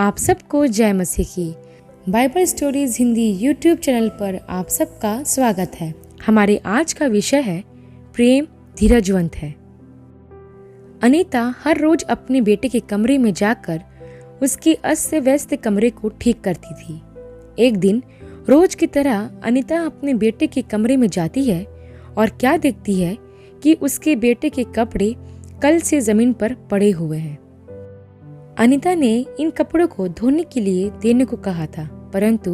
आप सबको जय मसीह की। Bible stories Hindi YouTube channel पर आप सबका स्वागत है। हमारे आज का विषय है प्रेम धीरजवंत है। अनीता हर रोज अपने बेटे के कमरे में जाकर उसकी अस्त व्यस्त कमरे को ठीक करती थी। एक दिन रोज की तरह अनीता अपने बेटे के कमरे में जाती है और क्या देखती है कि उसके बेटे के कपड़े कल से जमीन पर पड़े हुए हैं। अनीता ने इन कपड़ों को धोने के लिए देने को कहा था, परंतु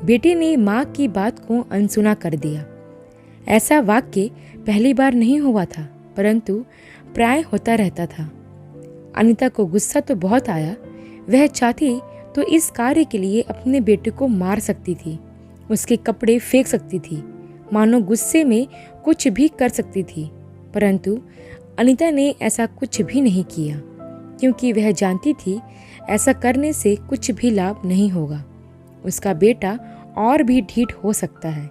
बेटे ने माँ की बात को अनसुना कर दिया। ऐसा वाक्य पहली बार नहीं हुआ था, परंतु प्राय होता रहता था। अनीता को गुस्सा तो बहुत आया। वह चाहती तो इस कार्य के लिए अपने बेटे को मार सकती थी, उसके कपड़े फेंक सकती थी, मानो गुस्से में कुछ भी कर सकती थी, परंतु अनीता ने ऐसा कुछ भी नहीं किया, क्योंकि वह जानती थी ऐसा करने से कुछ भी लाभ नहीं होगा। उसका बेटा और भी ढीठ हो सकता है।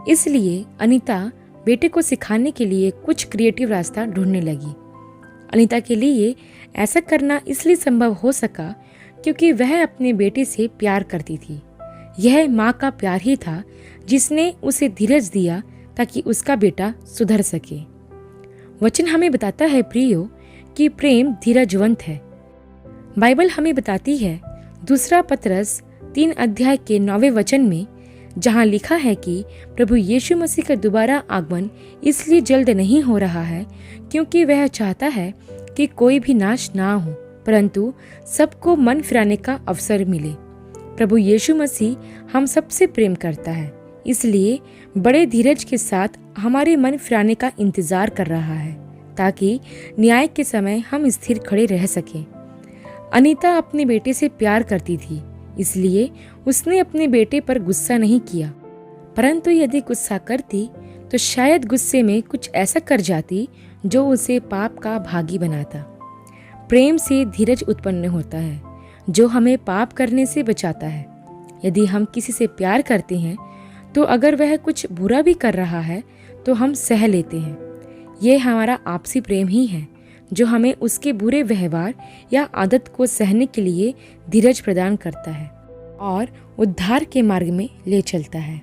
इसलिए अनीता बेटे को सिखाने के लिए कुछ क्रिएटिव रास्ता ढूंढने लगी। अनीता के लिए ऐसा करना इसलिए संभव हो सका क्योंकि वह अपने बेटे से प्यार करती थी। यह माँ का प्यार ही था जिसने उसे धीरज दिया ताकि उसका बेटा सुधर सके। वचन हमें बताता है प्रियो कि प्रेम धीरजवंत है। बाइबल हमें बताती है 2 पतरस 3 अध्याय के 9वें वचन में, जहाँ लिखा है कि प्रभु यीशु मसीह का दोबारा आगमन इसलिए जल्द नहीं हो रहा है क्योंकि वह चाहता है कि कोई भी नाश ना हो, परंतु सबको मन फिराने का अवसर मिले। प्रभु यीशु मसीह हम सबसे प्रेम करता है, इसलिए बड़े धीरज के साथ हमारे मन फिराने का इंतजार कर रहा है ताकि न्याय के समय हम स्थिर खड़े रह सकें। अनीता अपने बेटे से प्यार करती थी, इसलिए उसने अपने बेटे पर गुस्सा नहीं किया, परंतु यदि गुस्सा करती तो शायद गुस्से में कुछ ऐसा कर जाती जो उसे पाप का भागी बनाता। प्रेम से धीरज उत्पन्न होता है जो हमें पाप करने से बचाता है। यदि हम किसी से प्यार करते हैं तो अगर वह कुछ बुरा भी कर रहा है तो हम सह लेते हैं। यह हमारा आपसी प्रेम ही है जो हमें उसके बुरे व्यवहार या आदत को सहने के लिए धीरज प्रदान करता है और उद्धार के मार्ग में ले चलता है।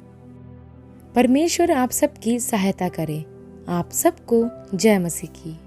परमेश्वर आप सबकी सहायता करे। आप सबको जय मसीह की।